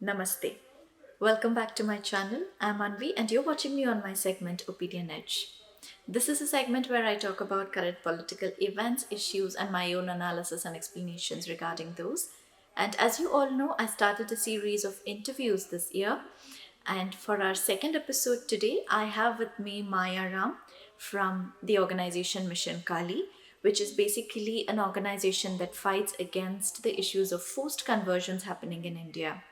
Namaste. Welcome back to my channel. I'm Anvi and you're watching me on my segment Opinion Edge. This is a segment where I talk about current political events, issues, and my own analysis and explanations regarding those. And as you all know, I started a series of interviews this year. And for our second episode today, I have with me Maya Ram from the organization Mission Kali, which is basically an organization that fights against the issues of forced conversions happening in India.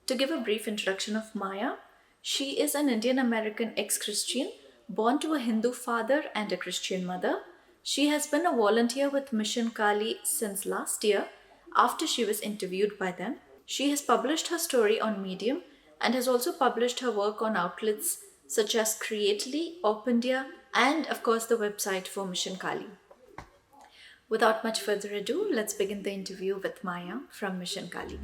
To give a brief introduction of Maya, she is an Indian American ex Christian born to a Hindu father and a Christian mother. She has been a volunteer with Mission Kali since last year after she was interviewed by them. She has published her story on Medium and has also published her work on outlets such as Creately, Opendia, and of course the website for Mission Kali. Without much further ado, let's begin the interview with Maya from Mission Kali.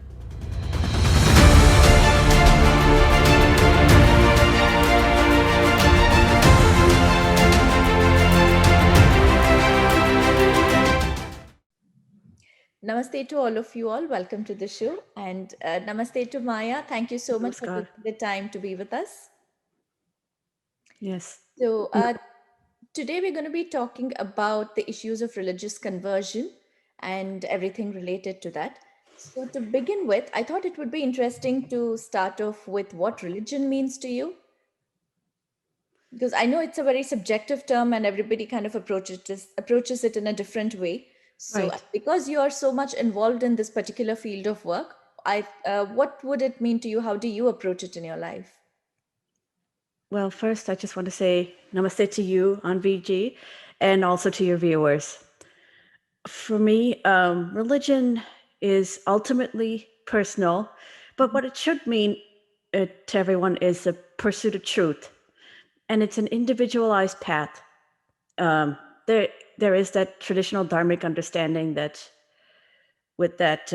Namaste to all of you all. Welcome to the show. And namaste to Maya. Thank you so much for Namaskar. taking the time to be with us. Yes. So, today we're going to be talking about the issues of religious conversion and everything related to that. So, to begin with, I thought it would be interesting to start off with what religion means to you, because I know it's a very subjective term and everybody kind of approaches it in a different way. So, Right. because you are so much involved in this particular field of work, what would it mean to you? How do you approach it in your life? Well, first, I just want to say namaste to you on VG and also to your viewers. For me, religion is ultimately personal, but what it should mean to everyone is the pursuit of truth. And it's an individualized path. Um, there, there is that traditional dharmic understanding that with that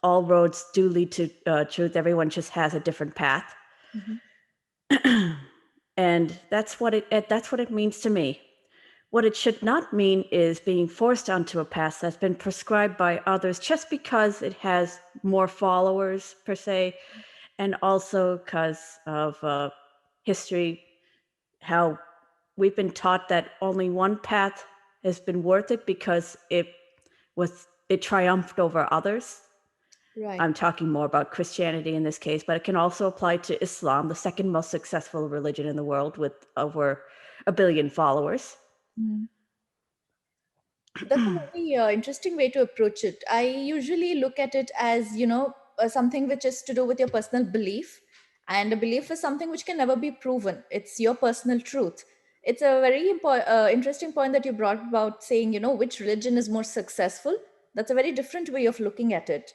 all roads do lead to truth. Everyone just has a different path. Mhm. And that's what it means to me. What it should not mean is being forced onto a path that's been prescribed by others just because it has more followers per se, and also because of history, how we've been taught that only one path has been worth it because it triumphed over others. Right. I'm talking more about Christianity in this case, but it can also apply to Islam, the second most successful religion in the world with over 1 billion followers. Mm. That's a very interesting way to approach it. I usually look at it as, something which is to do with your personal belief. And a belief is something which can never be proven. It's your personal truth. It's a very interesting point that you brought about saying, which religion is more successful. That's a very different way of looking at it.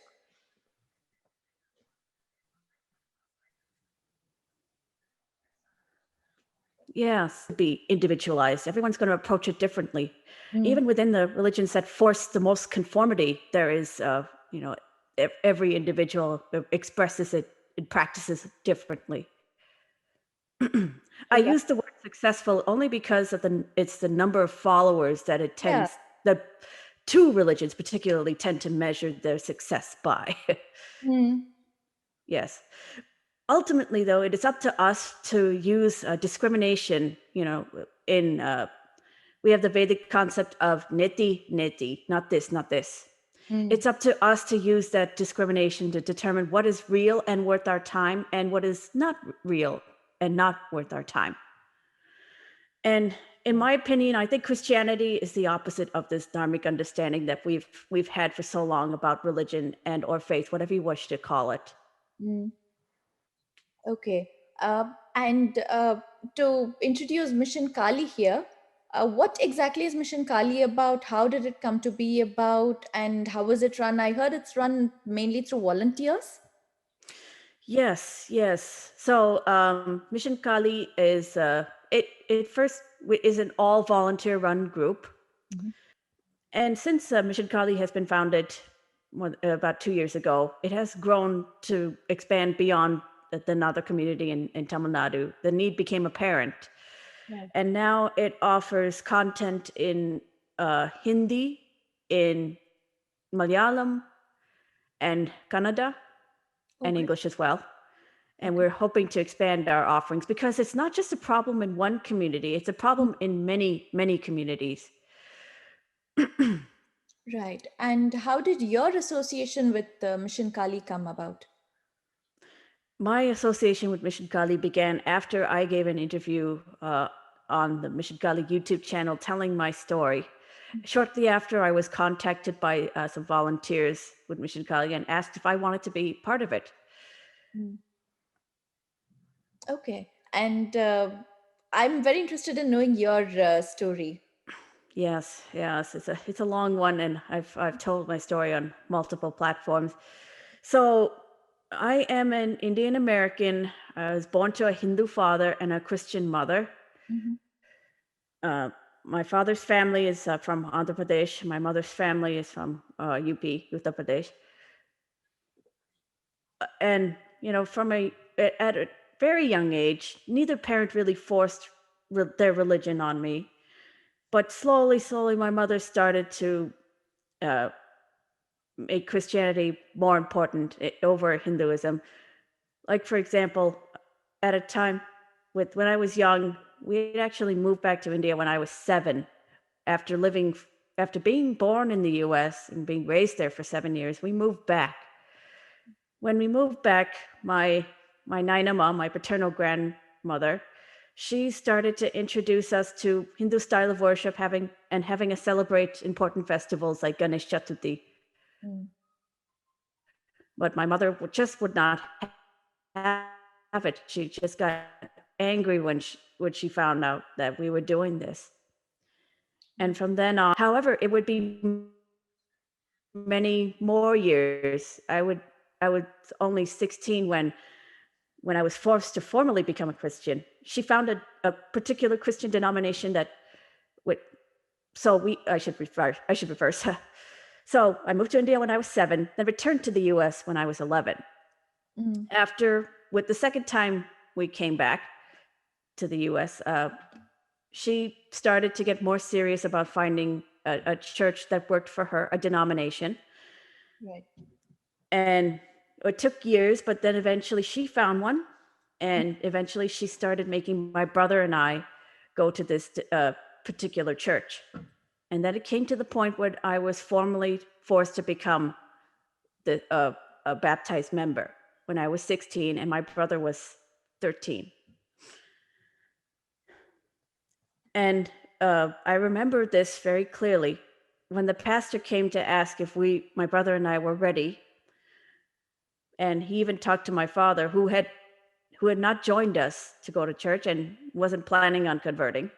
Yes, be individualized. Everyone's going to approach it differently. Mm. Even within the religions that force the most conformity, there is, every individual expresses it and practices it differently. I Right. use the word successful only because of it's the number of followers that it Yeah. tends the two religions particularly tend to measure their success by. Mm. Yes. Ultimately, though, it is up to us to use discrimination. In we have the Vedic concept of neti neti, not this, not this. Mm. It's up to us to use that discrimination to determine what is real and worth our time and what is not real and not worth our time. And in my opinion, I think Christianity is the opposite of this dharmic understanding that we've had for so long about religion and or faith, whatever you wish to call it. Mm. Okay. And to introduce Mission Kali here, what exactly is Mission Kali about? How did it come to be about? And how was it run? I heard it's run mainly through volunteers. Yes, yes. So Mission Kali is it first is an all volunteer run group, Mhm. and since Mission Kali has been founded about 2 years ago, it has grown to expand beyond the Nada community in Tamil Nadu. The need became apparent, Right. and now it offers content in Hindi, in Malayalam, and Kannada. Oh, and great. English as well. And Okay. we're hoping to expand our offerings because it's not just a problem in one community, it's a problem in many, many communities. Right. And how did your association with Mission Kali come about? My association with Mission Kali began after I gave an interview on the Mission Kali YouTube channel telling my story. Shortly after, I was contacted by some volunteers with Mission Kali and asked if I wanted to be part of it. Mm. Okay. And I'm very interested in knowing your story. Yes, it's a long one, and I've told my story on multiple platforms. So I am an Indian American. I was born to a Hindu father and a Christian mother. Mhm. Uh, my father's family is from Andhra Pradesh. My mother's family is from UP, Uttar Pradesh. And from at a very young age, neither parent really forced their religion on me. But slowly, my mother started to uh, make Christianity more important over Hinduism. Like, for example, at a time when I was young, we had actually moved back to India when I was 7 after after being born in the US and being raised there for 7 years. We moved back. When we moved back, my Nainama, my paternal grandmother, she started to introduce us to Hindu style of worship, having us celebrate important festivals like Ganesh Chaturthi. Mm. But my mother just would not have it. She just got angry when she found out that we were doing this. And from then on, however, it would be many more years. I was only 16 when I was forced to formally become a Christian. She found a particular Christian denomination that would so we I should reverse. So I moved to India when I was 7, then returned to the US when I was 11. Mm. After with the second time we came back to the US, she started to get more serious about finding a church that worked for her, a denomination. Right. And it took years, but then eventually she found one. And eventually she started making my brother and I go to this particular church. And then it came to the point where I was formally forced to become a baptized member when I was 16 and my brother was 13. And I remember this very clearly. When the pastor came to ask if my brother and I were ready, and he even talked to my father, who had not joined us to go to church and wasn't planning on converting.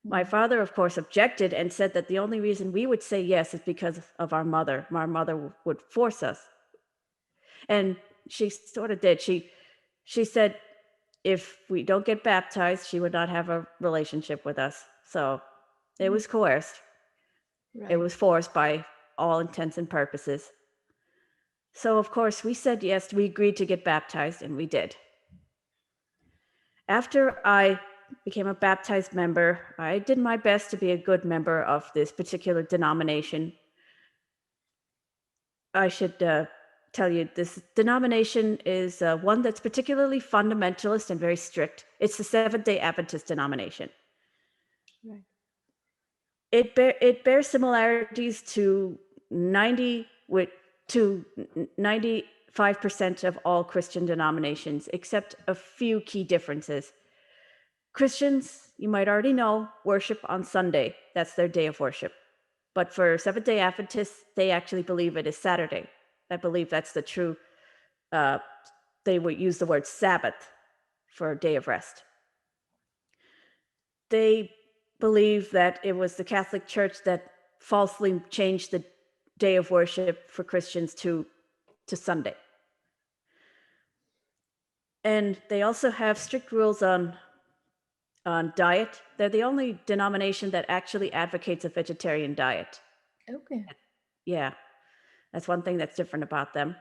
My Mm. father, of course, objected and said that the only reason we would say yes is because of our mother. Our mother would force us. And she sort of did. She said if we don't get baptized, she would not have a relationship with us. So it Mm. was coerced. It Right. was forced by all intents and purposes. So, of course, we said yes. We agreed to get baptized, and we did. After I became a baptized member, I did my best to be a good member of this particular denomination. I should tell you this denomination is one that's particularly fundamentalist and very strict. It's the Seventh-day Adventist denomination. Right. It bears similarities to 95% of all Christian denominations, except a few key differences. Christians, you might already know, worship on Sunday. That's their day of worship. But for Seventh-day Adventists, they actually believe it is Saturday. I believe that's the true. Uh, they would use the word Sabbath for a day of rest. They believe that it was the Catholic Church that falsely changed the day of worship for Christians to Sunday. And they also have strict rules on diet. They're the only denomination that actually advocates a vegetarian diet. Okay. Yeah, that's one thing that's different about them.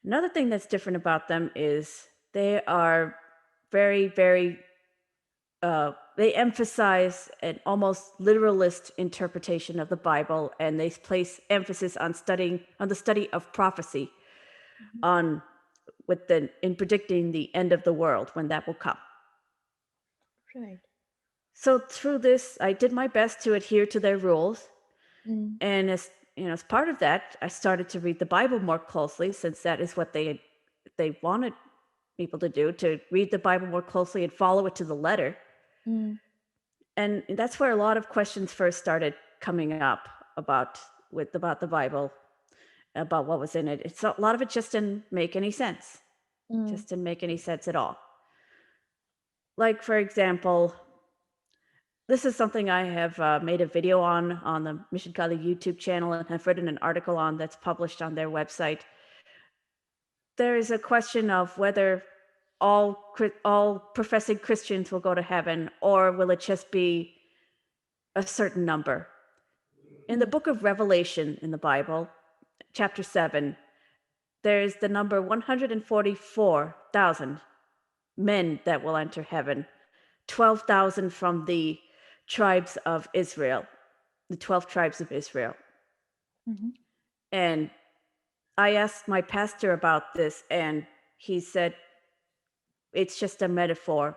Another thing that's different about them is they are very they emphasize an almost literalist interpretation of the Bible, and they place emphasis on the study of prophecy. on in predicting the end of the world when that will come. Right. So through this, I did my best to adhere to their rules, Mm, and as part of that, I started to read the Bible more closely, since that is what they wanted people to do, to read the Bible more closely and follow it to the letter. mm, And that's where a lot of questions first started coming up about the Bible, about what was in it. It's a lot of it just didn't make any sense. mm, Just didn't make any sense at all. Like, for example, this is something I have made a video on the Mission Kali YouTube channel, and have written an article on that's published on their website. There is a question of whether all professing Christians will go to heaven, or will it just be a certain number. In the mm, book of Revelation in the Bible, chapter 7, there is the number 144,000 men that will enter heaven, 12,000 from the tribes of Israel, the 12 tribes of Israel. mhm, And I asked my pastor about this, and he said it's just a metaphor.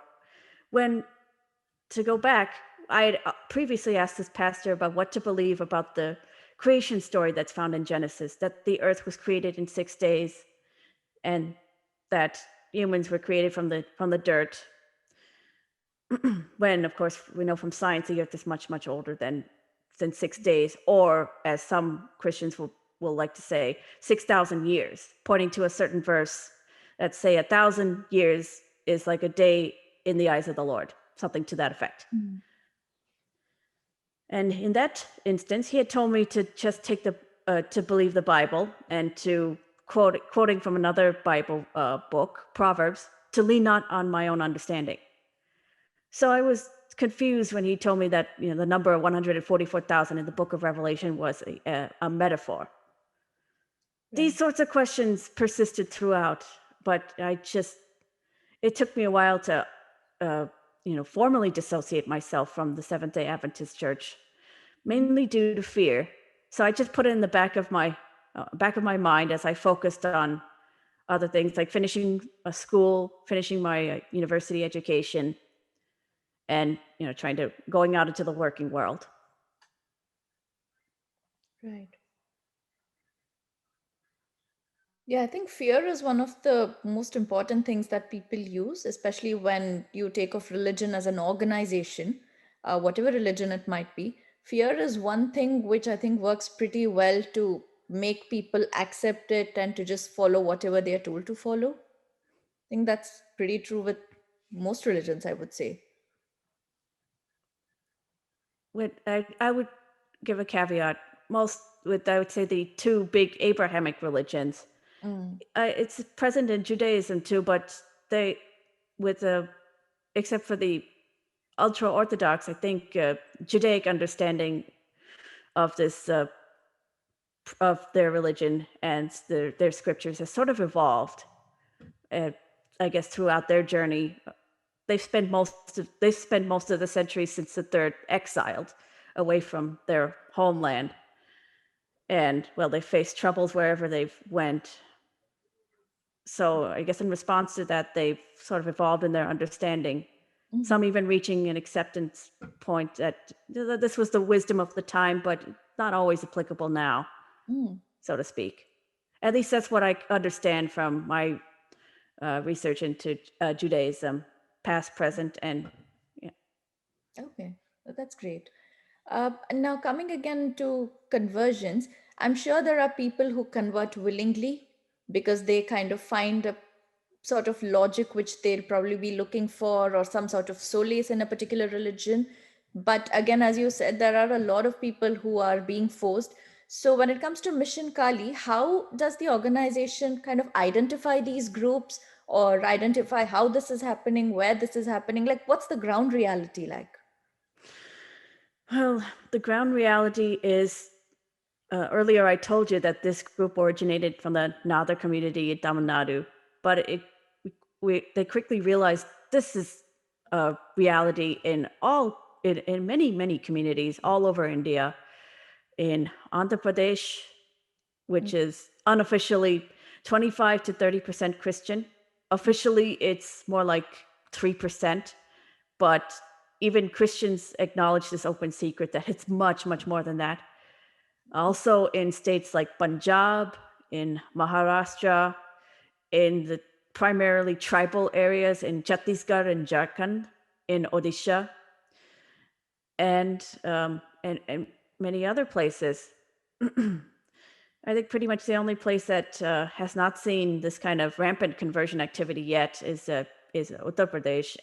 When, to go back, I had previously asked this pastor about what to believe about the creation story that's found in Genesis, that the earth was created in 6 days, and that humans were created from the dirt. When, of course, we know from science the earth is much, much older than 6 days, or as some Christians will like to say, 6,000 years, pointing to a certain verse that say 1,000 years is like a day in the eyes of the Lord, something to that effect. mm, And in that instance, he had told me to just to believe the Bible, and to quoting from another Bible book, Proverbs, to lean not on my own understanding. So I was confused when he told me that the number 144,000 in the book of Revelation was a metaphor. These right. sorts of questions persisted throughout, but it took me a while to uh, formally dissociate myself from the Seventh-day Adventist Church, Mhm, mainly due to fear. So I just put it in the back of my mind as I focused on other things, like finishing a school, finishing my university education, and trying to going out into the working world. right. Yeah, I think fear is one of the most important things that people use, especially when you take of religion as an organization, whatever religion it might be. Fear is one thing which I think works pretty well to make people accept it and to just follow whatever they are told to follow. I think that's pretty true with most religions, I would say. I would give a caveat. Most with I would say the two big Abrahamic religions. Mm, It's present in Judaism too, but they with a except for the ultra orthodox, I think Judaic understanding of this of their religion and their scriptures has sort of evolved. Uh, I guess throughout their journey, they've spent most of the century since the third exiled away from their homeland, and well, they faced troubles wherever they've went. So I guess in response to that, they've sort of evolved in their understanding. mhm, Some even reaching an acceptance point that this was the wisdom of the time, but not always applicable now, mm. so to speak. At least that's what I understand from my research into Judaism, past, present, and yeah. Okay, well, that's great. And now, coming again to conversions, I'm sure there are people who convert willingly because they kind of find a sort of logic which they'll probably be looking for, or some sort of solace in a particular religion. But again, as you said, there are a lot of people who are being forced. So, when it comes to Mission Kali, how does the organization kind of identify these groups, or identify how this is happening, where this is happening? Like, what's the ground reality like? Well, the ground reality is earlier I told you that this group originated from the Nada community in Tamil Nadu, but they quickly realized this is a reality in many communities all over India, in Andhra Pradesh, which is unofficially 25 to 30% Christian. Officially, it's more like 3%, but even Christians acknowledge this open secret that it's much, much more than that. Also, in states like Punjab, in Maharashtra, in the primarily tribal areas in Chhattisgarh and Jharkhand, in Odisha, and many other places. I think pretty much the only place that has not seen this kind of rampant conversion activity yet is Uttar Pradesh,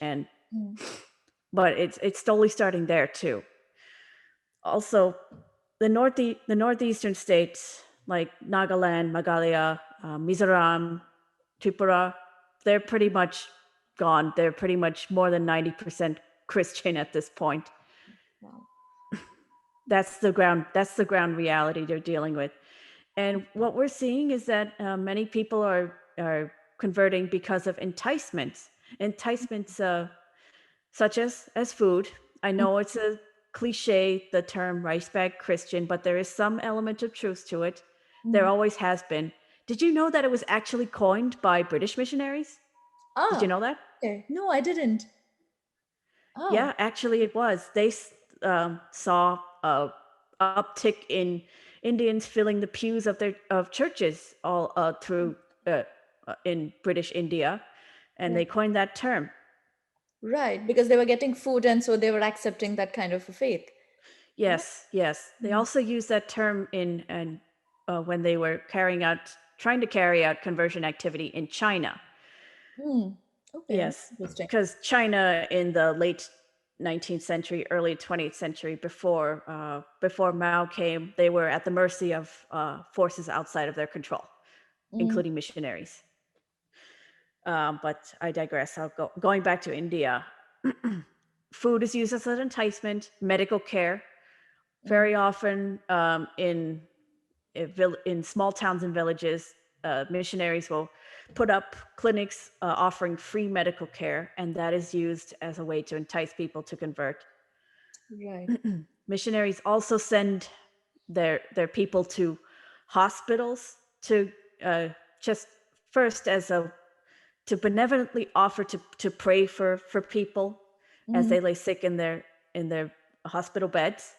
but it's slowly starting there too. Also, the northeastern states like Nagaland, Meghalaya, Mizoram, Tripura, they're pretty much gone. They're pretty much more than 90% Christian at this point. Wow. That's the ground reality they're dealing with. And what we're seeing is that many people are converting because of enticements such as food. I know it's a cliche, the term rice bag Christian, but there is some element of truth to it. There always has been. Did you know that it was actually coined by British missionaries? Did you Ah, know that? okay. No, I didn't. Oh, Yeah, actually, it was. They saw a uptick in Indians filling the pews of churches all through in British India, and they right. coined that term. Right, because they were getting food and so they were accepting that kind of a faith. Right. Yes, yes. They also used that term in and when they were trying to carry out conversion activity in China. Hmm. Okay, that's Yes, interesting. because China in the late 19th century, early 20th century, before Mao came, they were at the mercy of forces outside of their control, Mm, including missionaries. But I digress. Going back to India, food is used as an enticement. Medical care, mm, very often in small towns and villages, missionaries will put up clinics offering free medical care, and that is used as a way to entice people to convert. right. Missionaries also send their people to hospitals to just first as a to benevolently offer to pray for people as Mm, they lay sick in their hospital beds,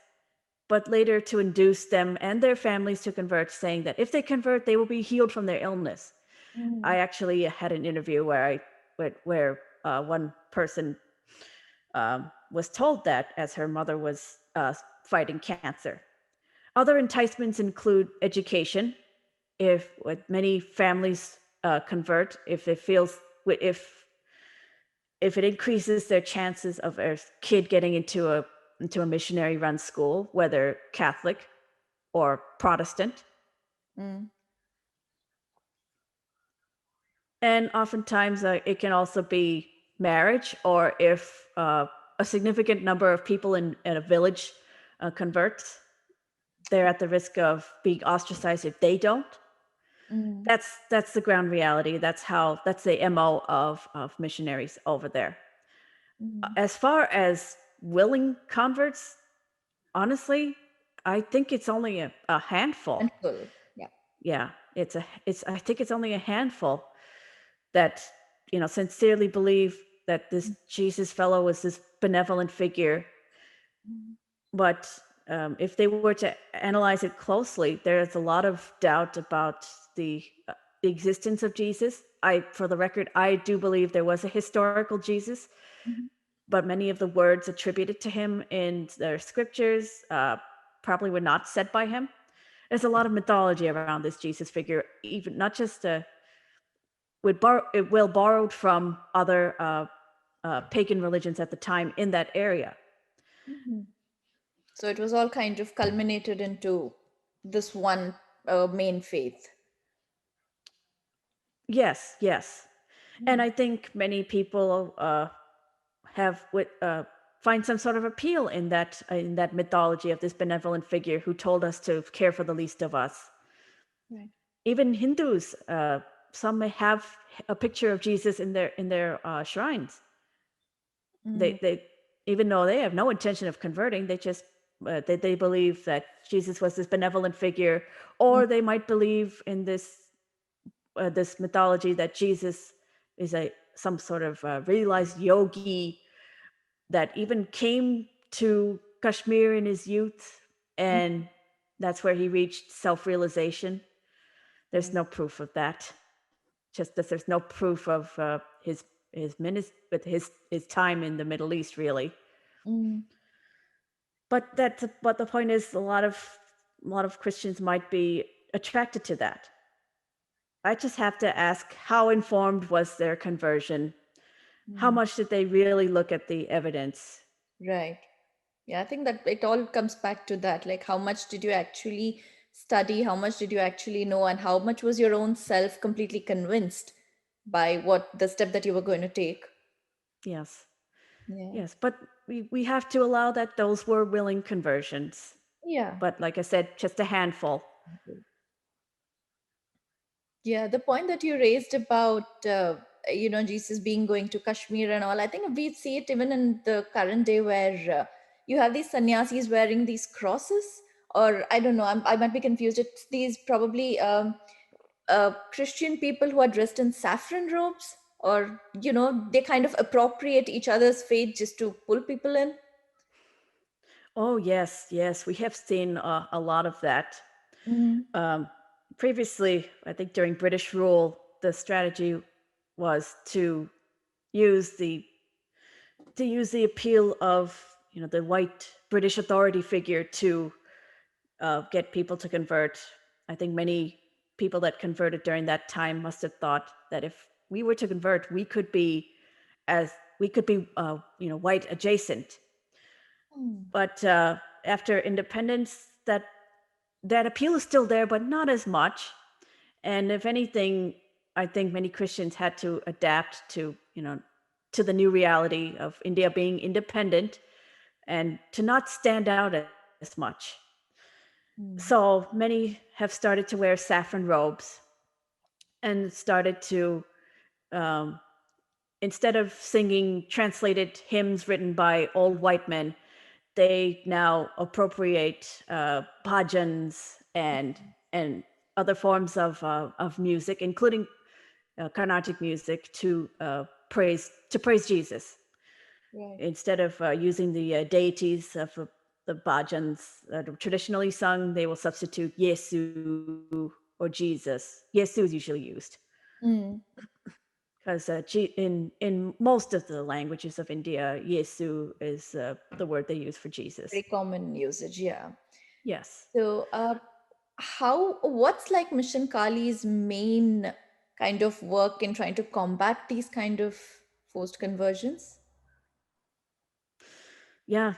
but later to induce them and their families to convert, saying that if they convert, they will be healed from their illness. mm, I actually had an interview where one person was told that as her mother was fighting cancer. Other enticements include education. If what many families convert, if it increases their chances of a kid getting into a missionary run school, whether Catholic or Protestant. mm, And oftentimes it can also be marriage, or if a significant number of people in a village converts, they're at the risk of being ostracized if they don't. mm, That's the ground reality. That's the MO of missionaries over there. mm. As far as willing converts, honestly, I think it's only a handful. Handful. Yeah. Yeah, it's I think it's only a handful that sincerely believe that this Jesus fellow was this benevolent figure. Mm, But if they were to analyze it closely, there's a lot of doubt about the existence of Jesus. For the record, I do believe there was a historical Jesus, mhm, but many of the words attributed to him in their scriptures probably were not said by him. There's a lot of mythology around this Jesus figure, even not just borrowed from other pagan religions at the time in that area. mhm. So it was all kind of culminated into this one main faith. Yes, yes. And Mm, I think many people have find some sort of appeal in that mythology of this benevolent figure who told us to care for the least of us. right. Even Hindus, some may have a picture of Jesus in their shrines. Mm, They even though they have no intention of converting, they believe that Jesus was this benevolent figure, mm, or they might believe in this this mythology that Jesus is a some sort of realized yogi that even came to Kashmir in his youth, and that's where he reached self-realization. There's Right. no proof of that. Just that there's no proof of with his time in the Middle East, really. Mm. But the point is, a lot of Christians might be attracted to that. I just have to ask, how informed was their conversion? How Mm. much did they really look at the evidence? Right. Yeah, I think that it all comes back to that. Like, how much did you actually study? How much did you actually know? And how much was your own self completely convinced by what the step that you were going to take? Yes. Yeah. Yes, but we have to allow that those were willing conversions. Yeah. But like I said, just a handful. Yeah, the point that you raised about Jesus being going to Kashmir and all, I think we see it even in the current day where you have these sannyasis wearing these crosses, or I don't know, I might be confused. It's these probably Christian people who are dressed in saffron robes, or they kind of appropriate each other's faith just to pull people in. Oh, yes, yes, we have seen a lot of that. Mm. Um, Previously, I think during British rule, the strategy was use the use the appeal of the white British authority figure to get people to convert. I think many people that converted during that time must have thought that if we were to convert, we could be white adjacent. Mm. But after independence, that appeal is still there, but not as much. And if anything, I think many Christians had to adapt to the new reality of India being independent and to not stand out as much. Mm. So many have started to wear saffron robes and started to, um, instead of singing translated hymns written by old white men, they now appropriate bhajans and other forms of music, including Carnatic music, to praise Jesus. Right. Instead of using the deities of the bhajans that are traditionally sung, they will substitute Yesu or Jesus. Yesu is usually used Mm. because in most of the languages of India, Yesu is the word they use for Jesus. Very common usage, yeah. Yes. So, what's like Mission Kali's main kind of work in trying to combat these kind of forced conversions? Yeah,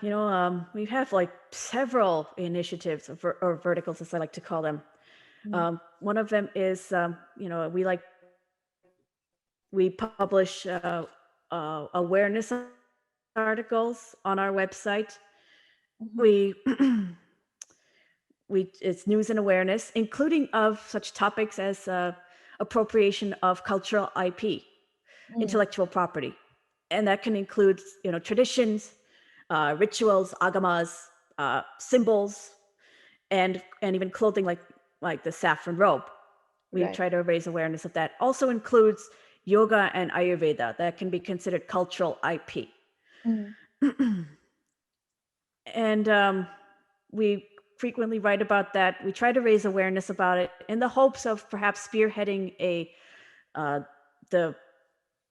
we have like several initiatives or verticals, as I like to call them. Mm. One of them is, we publish awareness articles on our website. Mhm. We it's news and awareness, including of such topics as appropriation of cultural IP, Mm. intellectual property, and that can include traditions, rituals, agamas, symbols, and even clothing like the saffron robe. We Right. try to raise awareness of that. Also includes yoga and Ayurveda that can be considered cultural IP. Mm. And we frequently write about that. We try to raise awareness about it in the hopes of perhaps spearheading uh, the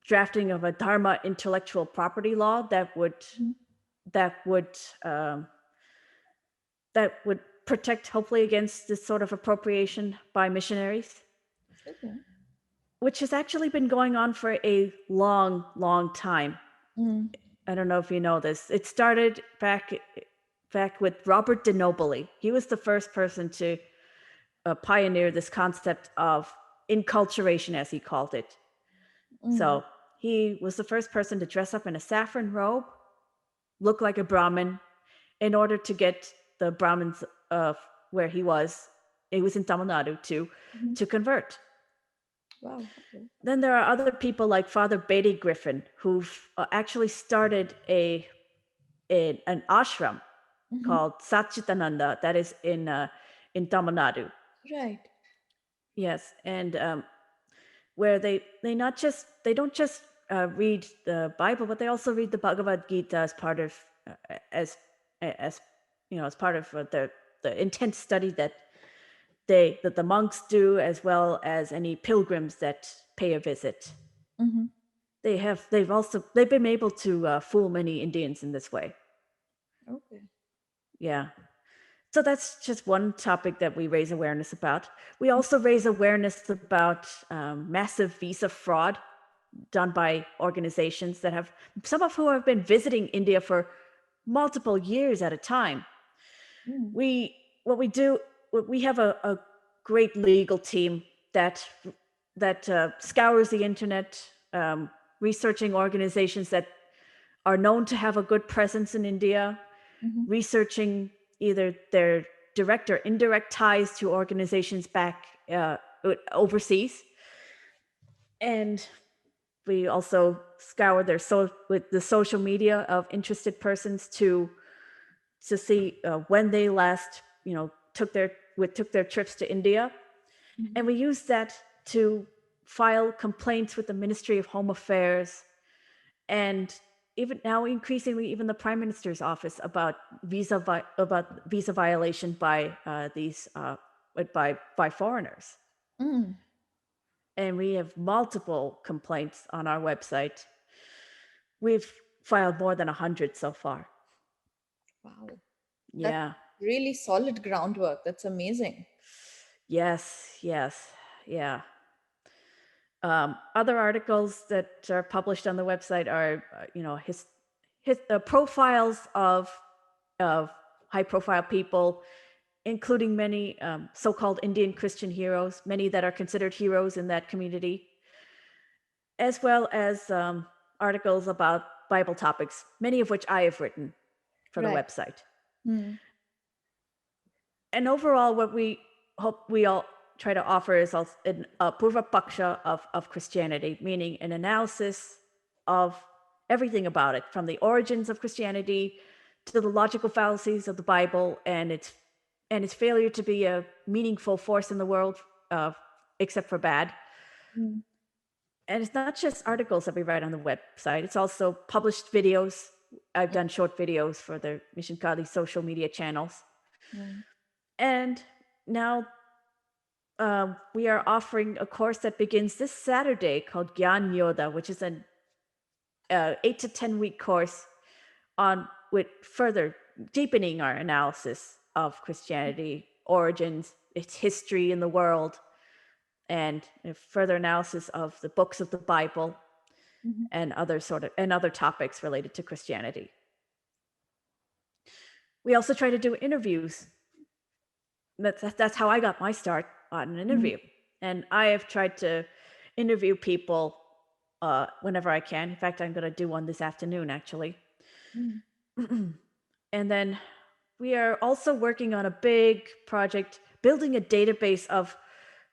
drafting of a Dharma intellectual property law Mm. that would um, that would protect, hopefully, against this sort of appropriation by missionaries, Okay. which has actually been going on for a long, long time. Mm. I don't know if you know this. It started back with Robert de Nobili. He was the first person to pioneer this concept of inculturation, as he called it. Mm. So he was the first person to dress up in a saffron robe, look like a Brahmin, in order to get the Brahmins of where he was in Tamil Nadu, Mhm. to convert. Wow. Okay. Then there are other people like Father Betty Griffin, who've actually started an ashram Mhm. called Satchitananda that is in Tamil Nadu. Right. Yes, and where they don't just read the Bible, but they also read the Bhagavad Gita as part of as as part of the intense study that the monks do, as well as any pilgrims that pay a visit. Mm-hmm. They've been able to fool many Indians in this way. Okay. Yeah. So that's just one topic that we raise awareness about. We also raise awareness about massive visa fraud done by organizations that have, some of who have been visiting India for multiple years at a time. Mm. What we do, we have a great legal team that scours the internet, researching organizations that are known to have a good presence in India, Mm-hmm. researching either their direct or indirect ties to organizations back overseas. And we also scour with the social media of interested persons to see when they last, took their trips to India, Mm-hmm. and we use that to file complaints with the Ministry of Home Affairs, and even now increasingly even the Prime Minister's office about visa violation by these by foreigners. Mm. And we have multiple complaints on our website. We've filed more than 100 so far. Wow. That's Yeah. really solid groundwork. That's amazing. Yes. Yes. Yeah. Other articles that are published on the website are, profiles of high-profile people, including many so-called Indian Christian heroes, many that are considered heroes in that community, as well as articles about Bible topics, many of which I have written for the Right. website. Mm. And overall, what we hope we all try to offer is a purva paksha of Christianity, meaning an analysis of everything about it, from the origins of Christianity to the logical fallacies of the Bible and its failure to be a meaningful force in the world, except for bad. Mm. And it's not just articles that we write on the website; it's also published videos. I've done short videos for the Mission Kali social media channels. Mm. And now we are offering a course that begins this Saturday called Gyan Yoda, which is an 8 to 10 week course on with further deepening our analysis of Christianity, origins, its history in the world, and further analysis of the books of the Bible Mhm. and other topics related to Christianity. We also try to do interviews. That's how I got my start on an Mhm. interview. And I have tried to interview people whenever I can. In fact, I'm going to do one this afternoon, actually. Mm. And then we are also working on a big project building a database of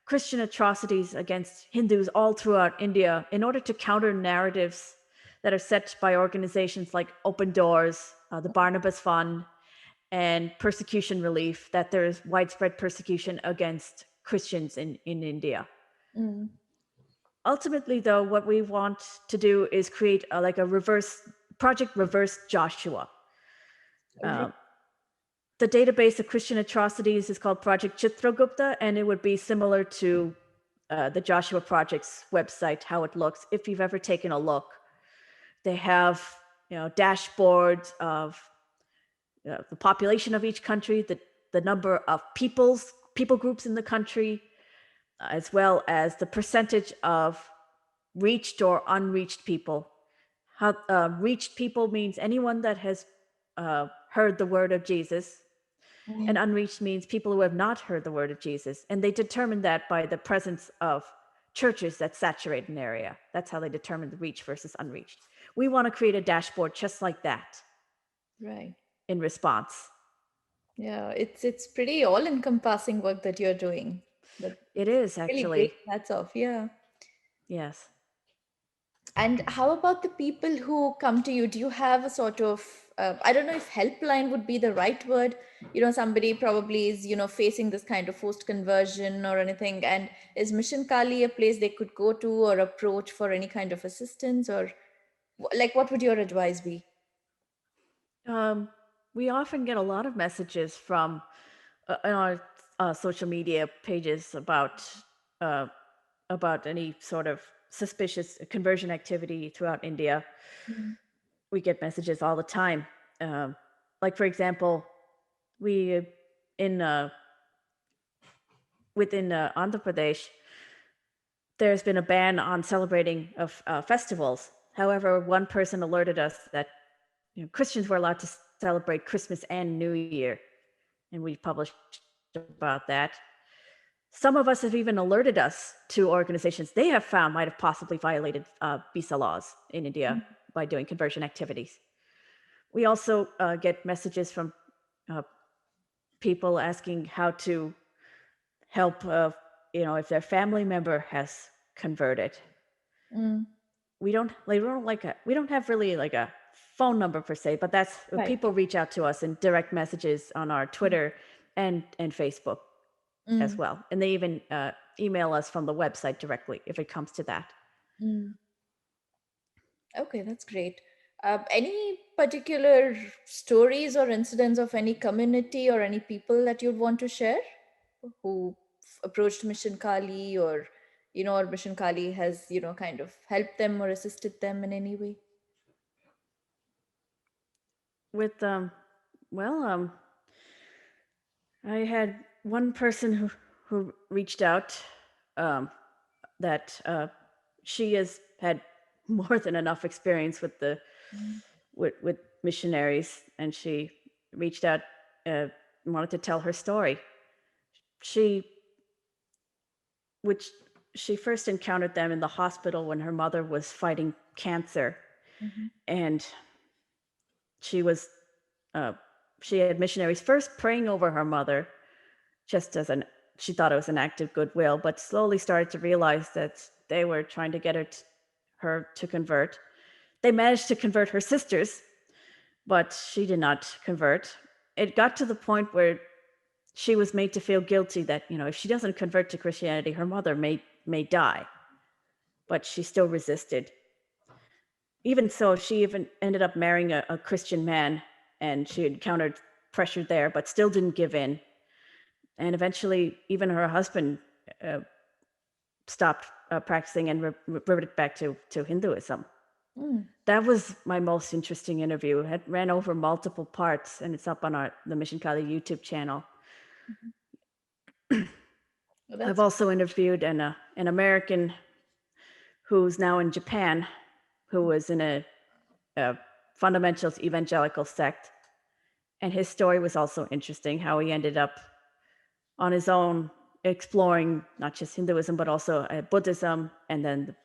Christian atrocities against Hindus all throughout India in order to counter narratives that are set by organizations like Open Doors, the Barnabas Fund, and Persecution Relief, that there is widespread persecution against Christians in India. Mm. Ultimately, though, what we want to do is create reverse Joshua. Right. The database of Christian atrocities is called Project Chitragupta, and it would be similar to the Joshua Project's website, how it looks, if you've ever taken a look. They have, dashboards of the population of each country, the number of people groups in the country, as well as the percentage of reached or unreached people. How reached people means anyone that has heard the word of Jesus, and Mm. unreached means people who have not heard the word of Jesus. And they determine that by the presence of churches that saturate an area. That's how they determine the reach versus unreached. We want to create a dashboard just like that Right. in response. Yeah, it's pretty all-encompassing work that you're doing. But It is really great actually, hats off. Yeah. yes. And how about the people who come to you? Do you have a sort of, I don't know if helpline would be the right word. Somebody probably is, facing this kind of forced conversion or anything. And is Mission Kali a place they could go to or approach for any kind of assistance? Or like, what would your advice be? Um, we often get a lot of messages from in our social media pages uh, about any sort of suspicious conversion activity throughout India. Mm, We get messages all the time. Um, like for example, we in within Andhra Pradesh, there's been a ban on celebrating of festivals. However, one person alerted us that Christians were allowed to celebrate Christmas and New Year, and we published about that. Some of us have even alerted us to organizations they have found might have possibly violated visa laws in India mm, by doing conversion activities. We also get messages from uh, people asking how to help, if their family member has converted. mm. We don't have really like a phone number per se, but that's Right. people reach out to us in direct messages on our Twitter and Facebook as Mm, well, and they even email us from the website directly if it comes to that. mm. Okay, that's great. Any particular stories or incidents of any community or any people that you'd want to share who approached Mission Kali, or Mission Kali has, kind of helped them or assisted them in any way? With well, I had one person who reached out um, that she has had more than enough experience with Mm, with missionaries, and she reached out, uh, wanted to tell her story. She which she first encountered them in the hospital when her mother was fighting cancer, mhm, and she was uh, she had missionaries first praying over her mother just as an she thought it was an act of goodwill, but slowly started to realize that they were trying to get her to convert. They managed to convert her sisters, but she did not convert. It got to the point where she was made to feel guilty that, if she doesn't convert to Christianity, her mother may die, but she still resisted. Even so, she even ended up marrying a Christian man, and she encountered pressure there, but still didn't give in. And eventually, even her husband uh, stopped practicing and reverted back to Hinduism. mm, That was my most interesting interview. It ran over multiple parts, and it's up on the Mission Kali YouTube channel. mhm. Well, I've that's also interviewed an American who's now in Japan, who was in a fundamentalist evangelical sect, and his story was also interesting. How he ended up on his own exploring not just Hinduism but also Buddhism, and then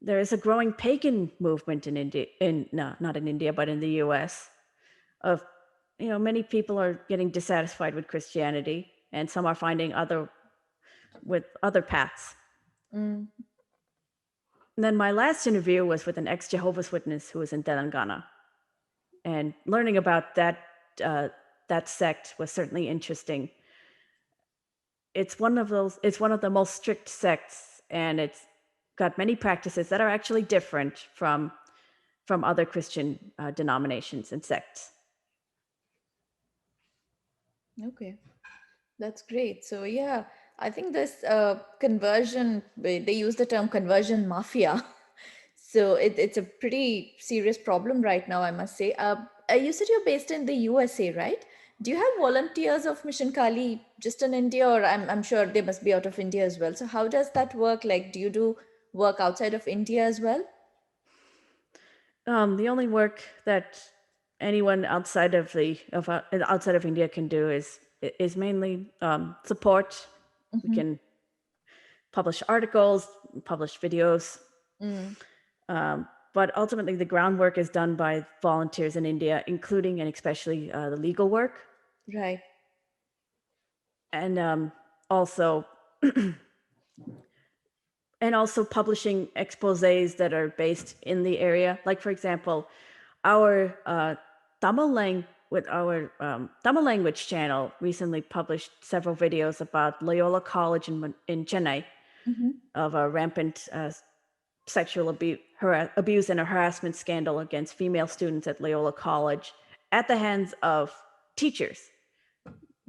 there is a growing pagan movement in India, in no, not in India, but in the U.S. Of many people are getting dissatisfied with Christianity, and some are finding other paths. mm, And then my last interview was with an ex Jehovah's Witness who was in Telangana, and learning about uh, that sect was certainly interesting. It's one of the most strict sects, and it's got many practices that are actually different from other Christian denominations and sects. okay. That's great. So yeah, I think this conversion, they use the term conversion mafia. So it's a pretty serious problem right now, I must say. You said you're based in the USA, right? Do you have volunteers of Mission Kali just in India, or I'm sure they must be out of India as well. So how does that work? Like, do you do work outside of India as well? The only work that anyone outside of India can do is mainly support. We Mm-hmm. can publish articles, publish videos, Mm, but ultimately the groundwork is done by volunteers in India, including and especially the legal work, right. and also and also publishing exposés that are based in the area. Like, for example, our Tamil language channel recently published several videos about Loyola College in Chennai Mm-hmm. of a rampant sexual abuse and a harassment scandal against female students at Loyola College at the hands of teachers.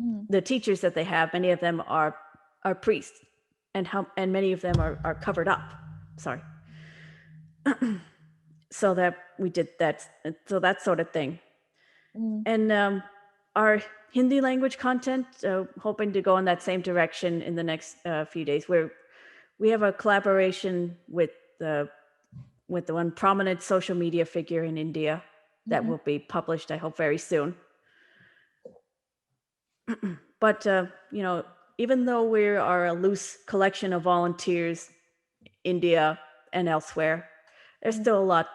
Mm. The teachers that they have, many of them are priests, and many of them are covered up. Sorry. So that we did that, so that sort of thing. Mm. And our Hindi language content, hoping to go in that same direction in the next few days. Where we have a collaboration with the one prominent social media figure in India that Mm-hmm. will be published, I hope, very soon. But even though we are a loose collection of volunteers, India and elsewhere, there's still a lot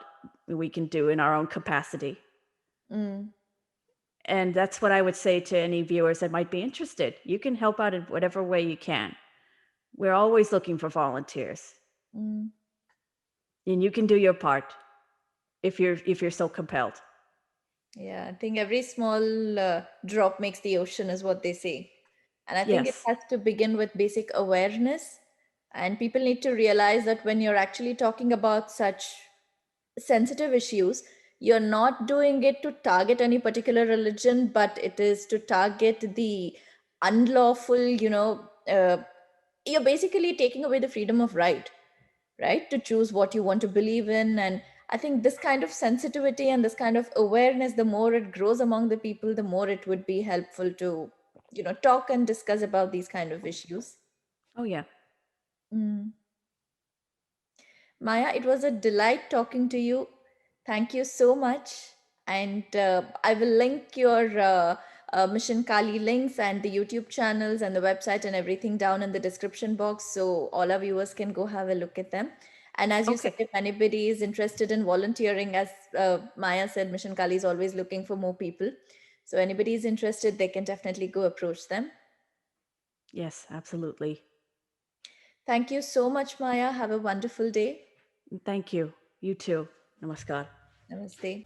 we can do in our own capacity. Mm. And that's what I would say to any viewers that might be interested. You can help out in whatever way you can. We're always looking for volunteers, Mm. and you can do your part if you're so compelled. Yeah, I think every small drop makes the ocean, is what they say. And I think it Yes. has to begin with basic awareness. And people need to realize that when you're actually talking about such sensitive issues, you're not doing it to target any particular religion, but it is to target the unlawful, you're basically taking away the freedom of right, to choose what you want to believe in. And I think this kind of sensitivity and this kind of awareness, the more it grows among the people, the more it would be helpful to, talk and discuss about these kind of issues. Oh yeah. Mm. Maya, it was a delight talking to you. Thank you so much. And I will link your Mission Kali links and the YouTube channels and the website and everything down in the description box so all our viewers can go have a look at them. And as you said, Okay. if anybody is interested in volunteering, as Maya said, Mission Kali is always looking for more people. So anybody is interested, they can definitely go approach them. Yes, absolutely. Thank you so much, Maya. Have a wonderful day. Thank you. You too. Namaskar. Namaste.